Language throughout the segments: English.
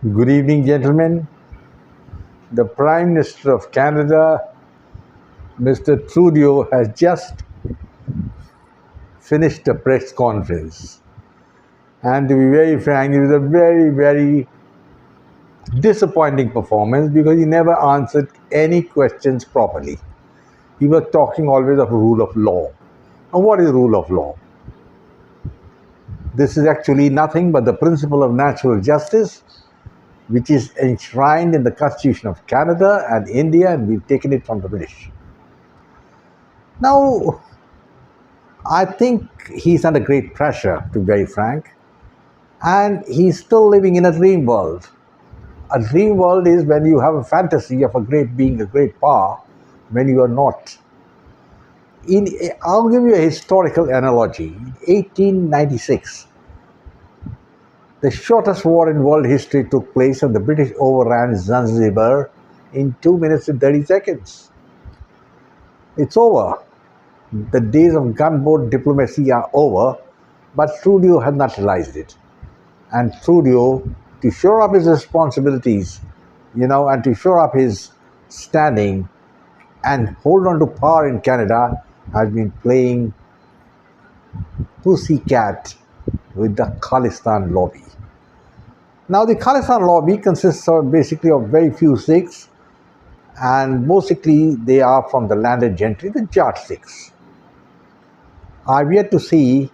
Good evening, gentlemen. The Prime Minister of Canada, Mr. Trudeau, has just finished a press conference. And to be very frank, it was a very, very disappointing performance because he never answered any questions properly. He was talking always of rule of law. Now, what is rule of law? This is actually nothing but the principle of natural justice, which is enshrined in the Constitution of Canada and India, and we've taken it from the British. Now, I think he's under great pressure, to be very frank, and he's still living in a dream world. A dream world is when you have a fantasy of a great being, a great power, when you are not. I'll give you a historical analogy. In 1896, the shortest war in world history took place, and the British overran Zanzibar in 2 minutes and 30 seconds. It's over. The days of gunboat diplomacy are over, but Trudeau has not realized it. And Trudeau, to shore up his responsibilities, and to shore up his standing and hold on to power in Canada, has been playing pussycat with the Khalistan lobby. Now, the Khalistan lobby consists of basically of very few Sikhs, and basically they are from the landed gentry, the Jat Sikhs. I've yet to see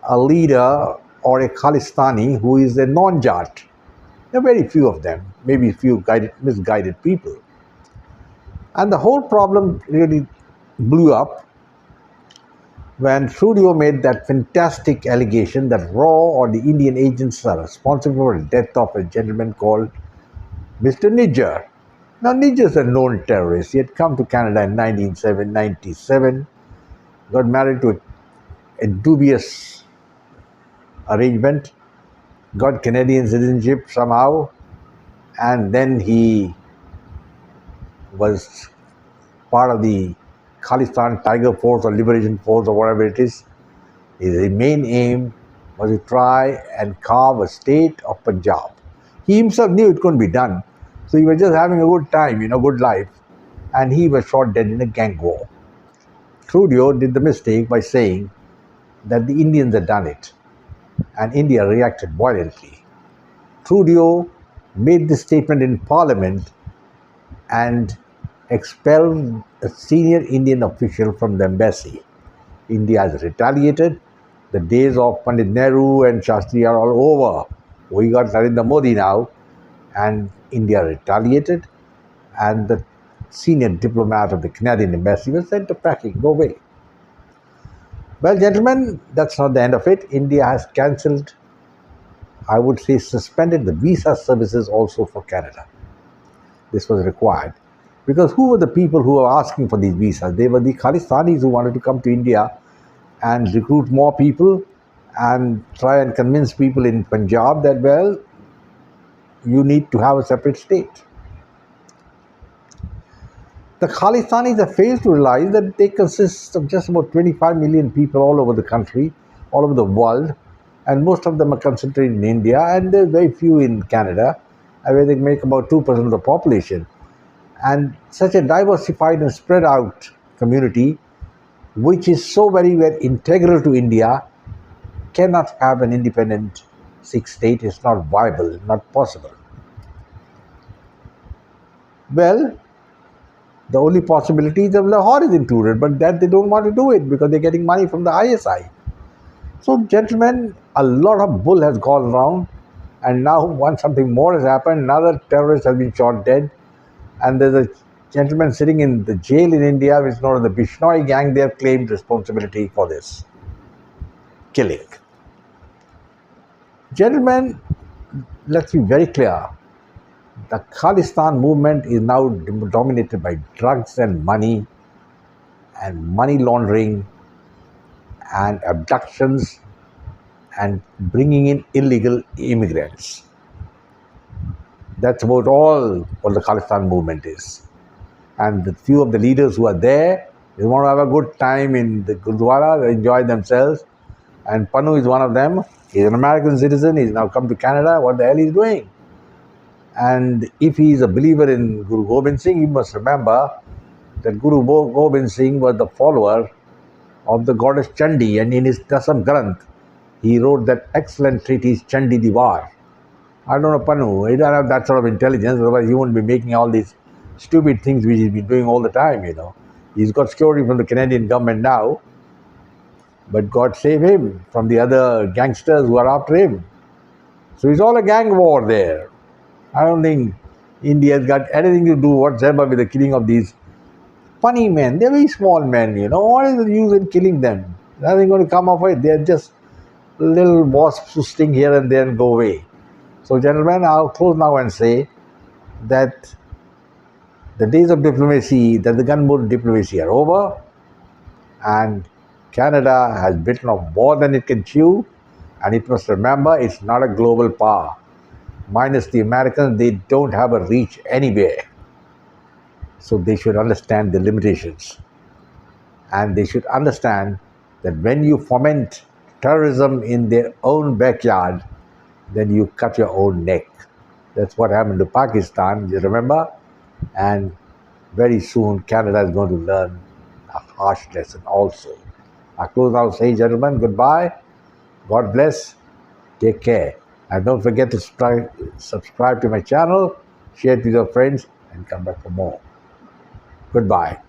a leader or a Khalistani who is a non-Jat. There are very few of them, maybe a few misguided people. And the whole problem really blew up when Trudeau made that fantastic allegation that RAW or the Indian agents are responsible for the death of a gentleman called Mr. Nijjjar. Now, Nijjjar is a known terrorist. He had come to Canada in 1997, got married to a dubious arrangement, got Canadian citizenship somehow, and then he was part of the Khalistan Tiger Force or Liberation Force or whatever it is. His main aim was to try and carve a state of Punjab. He himself knew it couldn't be done, so he was just having a good time, good life, and he was shot dead in a gang war. Trudeau did the mistake by saying that the Indians had done it, and India reacted violently. Trudeau made this statement in Parliament and expelled a senior Indian official from the embassy. India has retaliated. The days of Pandit Nehru and Shastri are all over. We got Narendra Modi now, and India retaliated, and the senior diplomat of the Canadian embassy was sent to packing. Go away. Well, gentlemen, that's not the end of it. India has cancelled, I would say suspended the visa services also for Canada. This was required. Because who were the people who were asking for these visas? They were the Khalistanis who wanted to come to India and recruit more people and try and convince people in Punjab that, well, you need to have a separate state. The Khalistanis have failed to realize that they consist of just about 25 million people all over the country, all over the world, and most of them are concentrated in India, and there's very few in Canada, where they make about 2% of the population. And such a diversified and spread out community, which is so very, very integral to India, cannot have an independent Sikh state. It's not viable, not possible. Well, the only possibility is that Lahore is included, but that they don't want to do it because they're getting money from the ISI. So, gentlemen, a lot of bull has gone around, and now once something more has happened, another terrorist has been shot dead, and there's a gentleman sitting in the jail in India, which is known as the Bishnoi gang. They have claimed responsibility for this killing. Gentlemen, let's be very clear. The Khalistan movement is now dominated by drugs and money laundering and abductions and bringing in illegal immigrants. That's about all what the Khalistan movement is. And the few of the leaders who are there, they want to have a good time in the Gurdwara, they enjoy themselves. And Panu is one of them. He's an American citizen. He's now come to Canada. What the hell is he doing? And if he is a believer in Guru Gobind Singh, he must remember that Guru Gobind Singh was the follower of the goddess Chandi, and in his Dasam Granth, he wrote that excellent treatise Chandi Divar. I don't know, Panu, he doesn't have that sort of intelligence, otherwise he won't be making all these stupid things which he's been doing all the time, He's got security from the Canadian government now, but God save him from the other gangsters who are after him. So it's all a gang war there. I don't think India's got anything to do whatsoever with the killing of these funny men. They're very small men, What is the use in killing them? Nothing going to come of it. They're just little wasps who sting here and there and go away. So, gentlemen, I'll close now and say that the days of diplomacy, that the gunboat diplomacy are over, and Canada has bitten off more than it can chew, and it must remember it's not a global power. Minus the Americans, they don't have a reach anywhere. So they should understand the limitations. And they should understand that when you foment terrorism in their own backyard, then you cut your own neck. That's what happened to Pakistan, you remember? And very soon Canada is going to learn a harsh lesson also. I close now saying, gentlemen, goodbye. God bless. Take care. And don't forget to subscribe to my channel, share it with your friends, and come back for more. Goodbye.